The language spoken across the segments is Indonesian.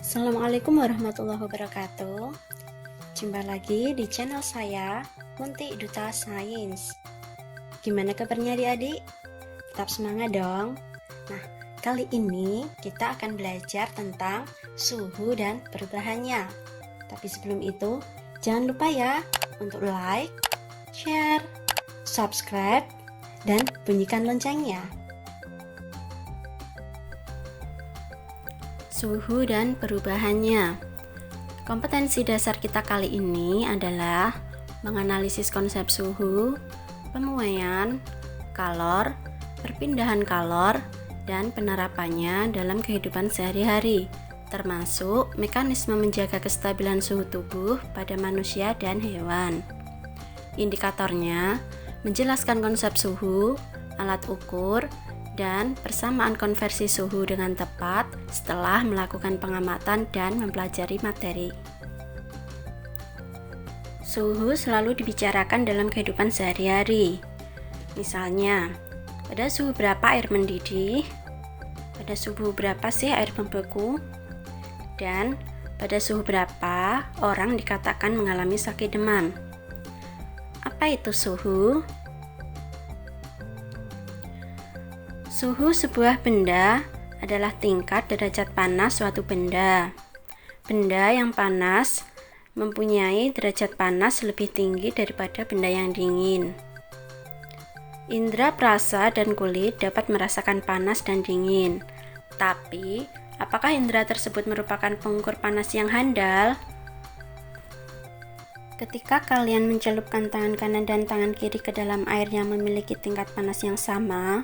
Assalamualaikum warahmatullahi wabarakatuh. Jumpa lagi di channel saya, Munti Duta Sains. Gimana kabarnya adik-adik? Tetap semangat dong. Nah, kali ini kita akan belajar tentang suhu dan perubahannya. Tapi sebelum itu, jangan lupa ya untuk like, share, subscribe, dan bunyikan loncengnya. Suhu dan perubahannya. Kompetensi dasar kita kali ini adalah menganalisis konsep suhu, pemuaian, kalor, perpindahan kalor, dan penerapannya dalam kehidupan sehari-hari, termasuk mekanisme menjaga kestabilan suhu tubuh pada manusia dan hewan. Indikatornya menjelaskan konsep suhu, alat ukur, dan persamaan konversi suhu dengan tepat setelah melakukan pengamatan dan mempelajari materi. Suhu selalu dibicarakan dalam kehidupan sehari-hari. Misalnya, pada suhu berapa air mendidih? Pada suhu berapa sih air membeku? Dan pada suhu berapa orang dikatakan mengalami sakit demam? Apa itu suhu? Suhu sebuah benda adalah tingkat derajat panas suatu benda. Benda yang panas mempunyai derajat panas lebih tinggi daripada benda yang dingin. Indra perasa dan kulit dapat merasakan panas dan dingin. Tapi, apakah indra tersebut merupakan pengukur panas yang handal? Ketika kalian mencelupkan tangan kanan dan tangan kiri ke dalam air yang memiliki tingkat panas yang sama,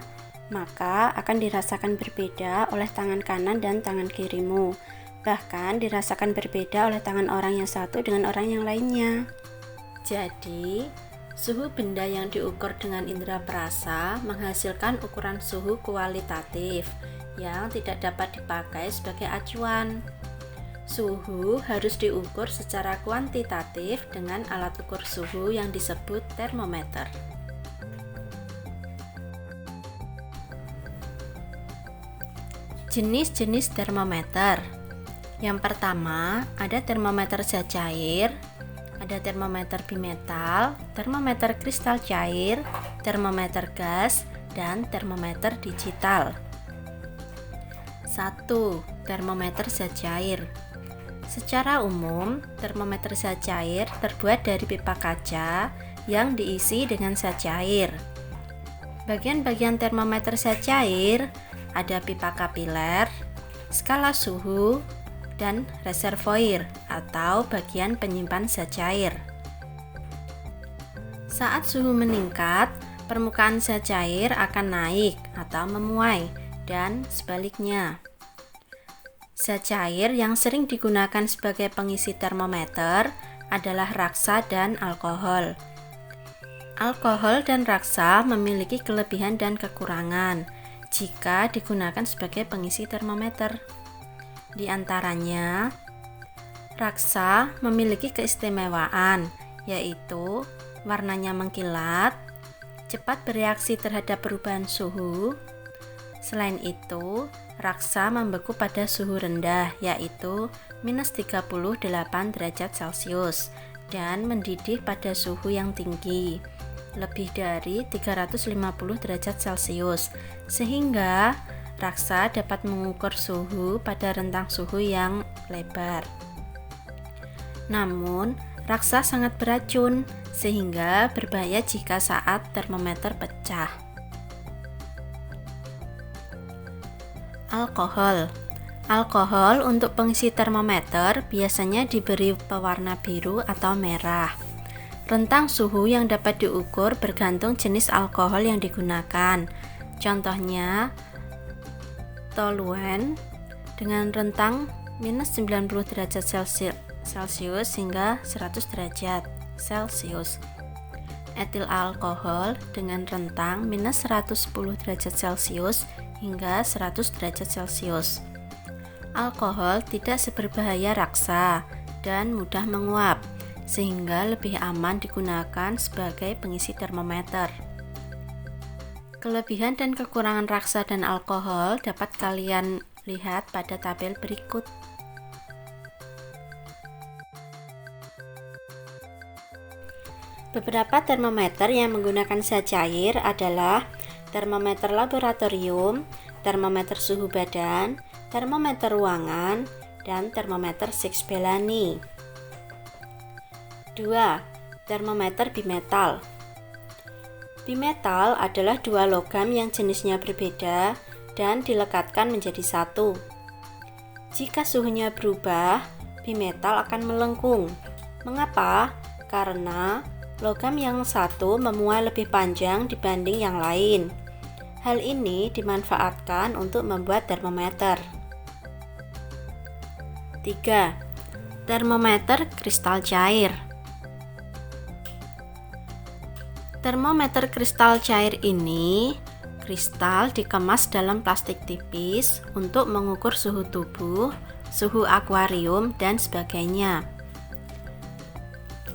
maka akan dirasakan berbeda oleh tangan kanan dan tangan kirimu. Bahkan dirasakan berbeda oleh tangan orang yang satu dengan orang yang lainnya. Jadi, suhu benda yang diukur dengan indera perasa menghasilkan ukuran suhu kualitatif yang tidak dapat dipakai sebagai acuan. Suhu harus diukur secara kuantitatif dengan alat ukur suhu yang disebut termometer. Jenis-jenis termometer. Yang pertama, ada termometer zat cair, ada termometer bimetal, termometer kristal cair, termometer gas, dan termometer digital. 1. Termometer zat cair. Secara umum, termometer zat cair terbuat dari pipa kaca yang diisi dengan zat cair. Bagian-bagian termometer zat cair ada pipa kapiler, skala suhu, dan reservoir atau bagian penyimpan zat cair. Saat suhu meningkat, permukaan zat cair akan naik atau memuai, dan sebaliknya. Zat cair yang sering digunakan sebagai pengisi termometer adalah raksa dan alkohol. Alkohol dan raksa memiliki kelebihan dan kekurangan jika digunakan sebagai pengisi termometer. Di antaranya, raksa memiliki keistimewaan, yaitu warnanya mengkilat, cepat bereaksi terhadap perubahan suhu. Selain itu, raksa membeku pada suhu rendah, yaitu minus 38 derajat Celcius, dan mendidih pada suhu yang tinggi, lebih dari 350 derajat Celcius, sehingga raksa dapat mengukur suhu pada rentang suhu yang lebar. Namun, raksa sangat beracun, sehingga berbahaya jika saat termometer pecah. Alkohol. Alkohol untuk pengisi termometer biasanya diberi pewarna biru atau merah. Rentang suhu yang dapat diukur bergantung jenis alkohol yang digunakan. Contohnya, toluene dengan rentang minus 90 derajat Celcius hingga 100 derajat Celcius. Etil alkohol dengan rentang minus 110 derajat Celcius hingga 100 derajat Celcius. Alkohol tidak seberbahaya raksa dan mudah menguap, sehingga lebih aman digunakan sebagai pengisi termometer. Kelebihan dan kekurangan raksa dan alkohol dapat kalian lihat pada tabel berikut. Beberapa termometer yang menggunakan zat cair adalah termometer laboratorium, termometer suhu badan, termometer ruangan, dan termometer Six Bellani. 2. Termometer bimetal. Bimetal adalah dua logam yang jenisnya berbeda dan dilekatkan menjadi satu. Jika suhunya berubah, bimetal akan melengkung. Mengapa? Karena logam yang satu memuai lebih panjang dibanding yang lain. Hal ini dimanfaatkan untuk membuat termometer. 3. Termometer kristal cair. Termometer kristal cair ini, kristal dikemas dalam plastik tipis untuk mengukur suhu tubuh, suhu akuarium, dan sebagainya.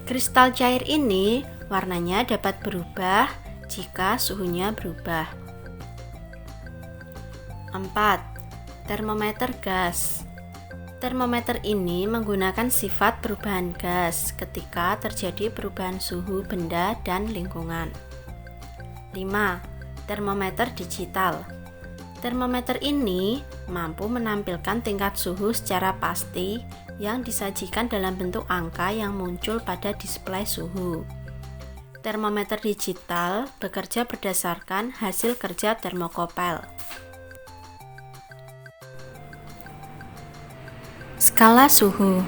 Kristal cair ini warnanya dapat berubah jika suhunya berubah. 4. Termometer gas. Termometer ini menggunakan sifat perubahan gas ketika terjadi perubahan suhu benda dan lingkungan. 5. Termometer digital. Termometer ini mampu menampilkan tingkat suhu secara pasti yang disajikan dalam bentuk angka yang muncul pada display suhu. Termometer digital bekerja berdasarkan hasil kerja termokopel. Skala suhu.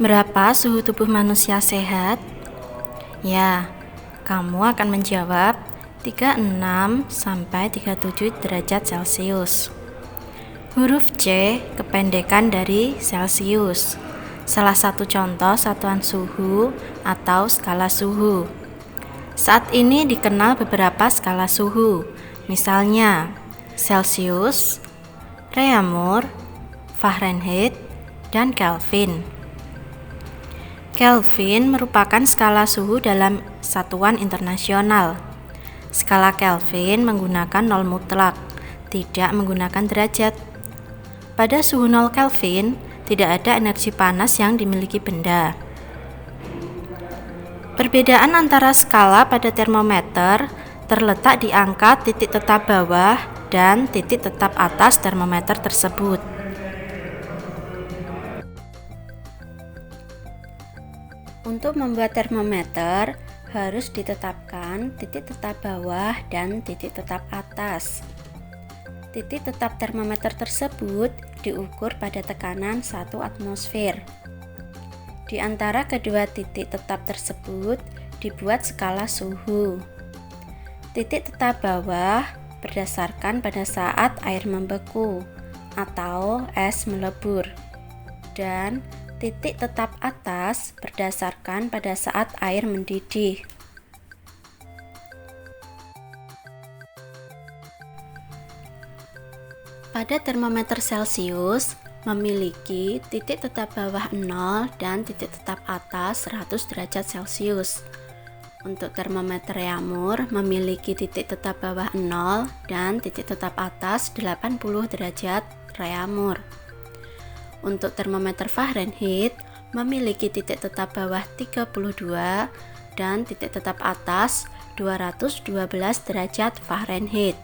Berapa suhu tubuh manusia sehat? Ya, kamu akan menjawab 36 sampai 37 derajat Celcius. Huruf C kependekan dari Celcius, salah satu contoh satuan suhu atau skala suhu. Saat ini dikenal beberapa skala suhu, misalnya Celcius, Reaumur, Fahrenheit, dan Kelvin. Kelvin merupakan skala suhu dalam satuan internasional. Skala Kelvin menggunakan 0 mutlak, tidak menggunakan derajat. Pada suhu 0 Kelvin, tidak ada energi panas yang dimiliki benda. Perbedaan antara skala pada termometer terletak di angka titik tetap bawah dan titik tetap atas termometer tersebut. Untuk membuat termometer, harus ditetapkan titik tetap bawah dan titik tetap atas. Titik tetap termometer tersebut diukur pada tekanan 1 atmosfer. Di antara kedua titik tetap tersebut dibuat skala suhu. Titik tetap bawah berdasarkan pada saat air membeku atau es melebur, dan titik tetap atas berdasarkan pada saat air mendidih. Pada termometer Celcius memiliki titik tetap bawah 0 dan titik tetap atas 100 derajat Celcius. Untuk termometer Reaumur memiliki titik tetap bawah 0 dan titik tetap atas 80 derajat Reaumur. Untuk termometer Fahrenheit memiliki titik tetap bawah 32 dan titik tetap atas 212 derajat Fahrenheit.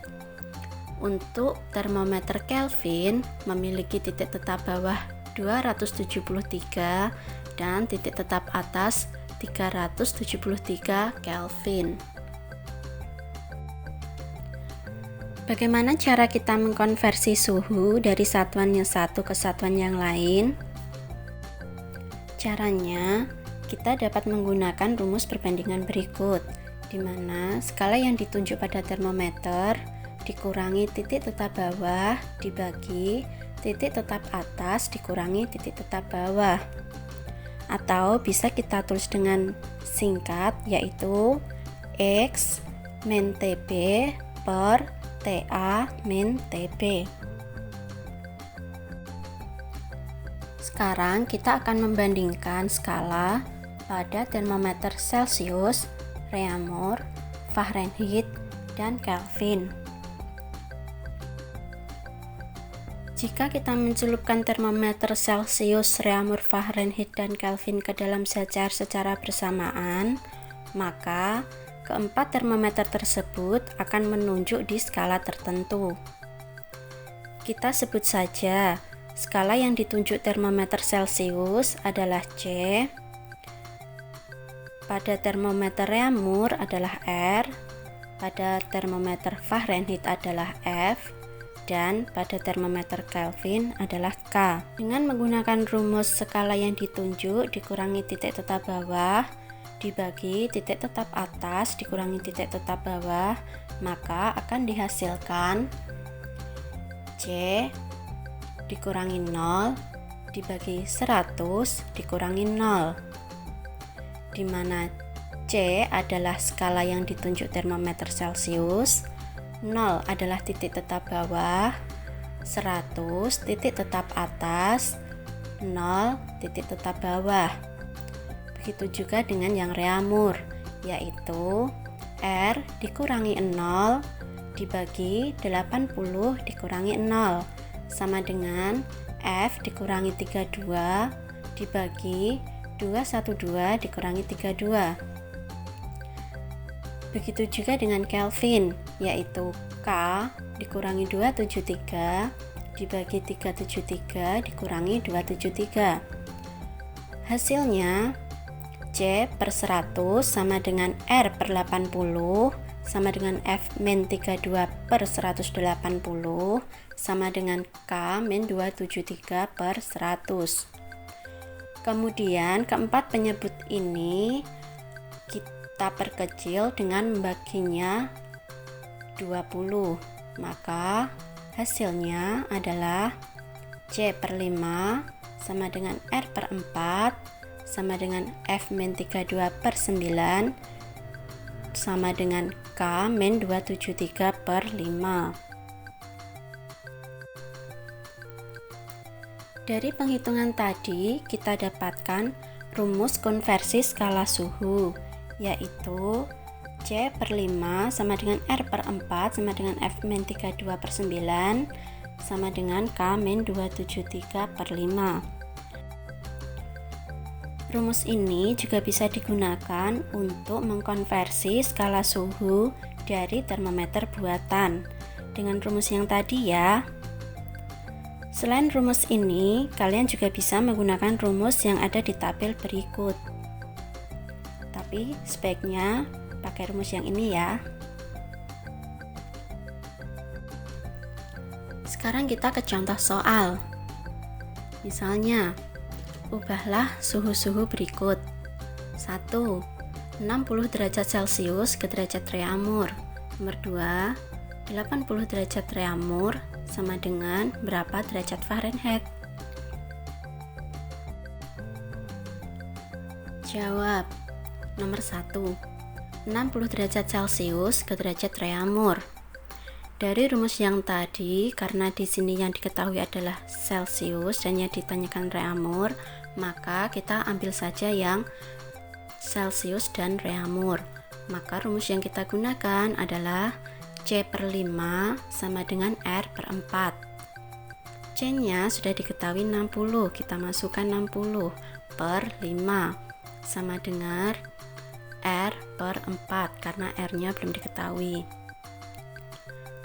Untuk termometer Kelvin memiliki titik tetap bawah 273 dan titik tetap atas 373 Kelvin. Bagaimana cara kita mengkonversi suhu dari satuan yang satu ke satuan yang lain? Caranya, kita dapat menggunakan rumus perbandingan berikut, di mana skala yang ditunjuk pada termometer dikurangi titik tetap bawah dibagi titik tetap atas dikurangi titik tetap bawah. Atau bisa kita tulis dengan singkat, yaitu X min TB per TA min TB. Sekarang kita akan membandingkan skala pada termometer Celcius, Reaumur, Fahrenheit, dan Kelvin. Jika kita mencelupkan termometer Celcius, Reaumur, Fahrenheit, dan Kelvin ke dalam zat cair secara bersamaan, maka keempat termometer tersebut akan menunjuk di skala tertentu. Kita sebut saja, skala yang ditunjuk termometer Celcius adalah C, pada termometer Reaumur adalah R, pada termometer Fahrenheit adalah F, dan pada termometer Kelvin adalah K. Dengan menggunakan rumus skala yang ditunjuk dikurangi titik tetap bawah dibagi titik tetap atas dikurangi titik tetap bawah, maka akan dihasilkan C dikurangi 0 dibagi 100 dikurangi 0, di mana C adalah skala yang ditunjuk termometer Celcius, 0 adalah titik tetap bawah, 100 titik tetap atas, 0 titik tetap bawah. Begitu juga dengan yang Reaumur, yaitu R dikurangi 0 dibagi 80 dikurangi 0 sama dengan F dikurangi 32 dibagi 212 dikurangi 32. Begitu juga dengan Kelvin, yaitu K dikurangi 273 dibagi 373 dikurangi 273. Hasilnya C per 100 sama dengan R per 80 sama dengan F min 32 per 180 sama dengan K min 273 per 100. Kemudian keempat penyebut ini kita perkecil dengan membaginya 20, maka hasilnya adalah C per 5 sama dengan R per 4 sama dengan F min 32 per 9 sama dengan K min 273 per 5. Dari penghitungan tadi kita dapatkan rumus konversi skala suhu, yaitu C per 5 sama dengan R per 4 sama dengan F min 32 per 9 sama dengan K min 273 per 5. Rumus ini juga bisa digunakan untuk mengkonversi skala suhu dari termometer buatan dengan rumus yang tadi ya. Selain rumus ini, kalian juga bisa menggunakan rumus yang ada di tabel berikut. Tapi sebaiknya pakai rumus yang ini ya. Sekarang kita ke contoh soal. Misalnya, ubahlah suhu-suhu berikut. 1. 60 derajat Celcius ke derajat Reaumur. Nomor 2. 80 derajat Reaumur sama dengan berapa derajat Fahrenheit? Jawab. Nomor 1. 60 derajat Celcius ke derajat Reaumur. Dari rumus yang tadi, karena di sini yang diketahui adalah Celcius dan yang ditanyakan Reaumur, maka kita ambil saja yang Celcius dan Reaumur. Maka rumus yang kita gunakan adalah C per 5 sama dengan R per 4. C nya sudah diketahui 60, kita masukkan 60 per 5 sama dengan R per 4 karena R nya belum diketahui.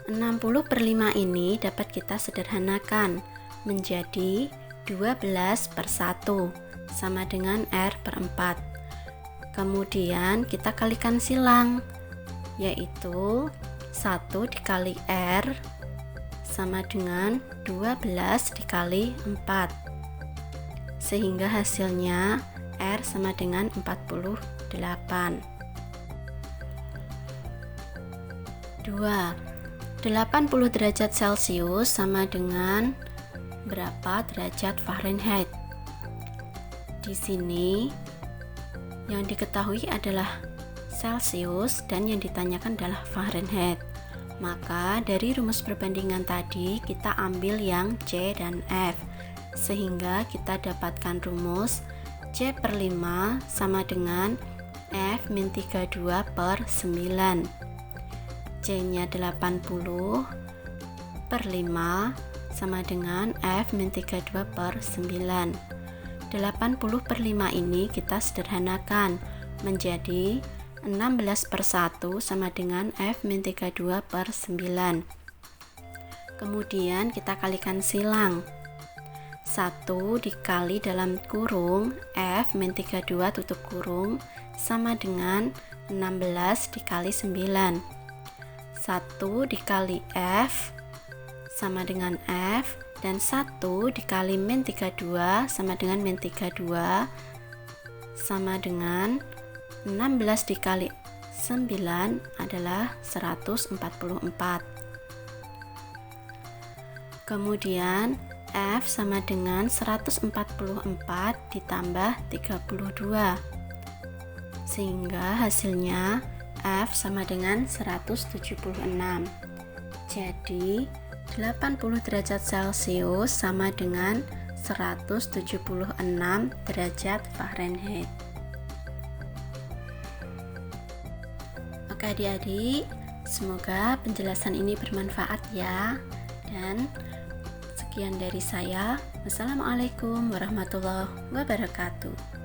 60 per 5 ini dapat kita sederhanakan menjadi 12 per 1 sama dengan R per 4. Kemudian kita kalikan silang, yaitu 1 dikali R sama dengan 12 dikali 4, sehingga hasilnya R sama dengan 48. 2. 80 derajat Celcius sama dengan berapa derajat Fahrenheit? Di sini yang diketahui adalah Celcius dan yang ditanyakan adalah Fahrenheit. Maka dari rumus perbandingan tadi kita ambil yang C dan F, sehingga kita dapatkan rumus C per 5 sama dengan F min 32 per 9. C nya 80 per 5 sama dengan F min 32 per 9. 80 per 5 ini kita sederhanakan menjadi 16/1 sama dengan F-32/9. Kemudian kita kalikan silang. 1 dikali dalam kurung F-32 tutup kurung sama dengan 16 dikali 9. 1 dikali F sama dengan F, dan 1 dikali min 32 sama dengan min 32 sama dengan 16 dikali 9 adalah 144. Kemudian F sama dengan 144 ditambah 32, sehingga hasilnya F sama dengan 176. Jadi 80 derajat Celcius sama dengan 176 derajat Fahrenheit. Oke adik-adik, semoga penjelasan ini bermanfaat ya. Dan sekian dari saya. Wassalamualaikum warahmatullahi wabarakatuh.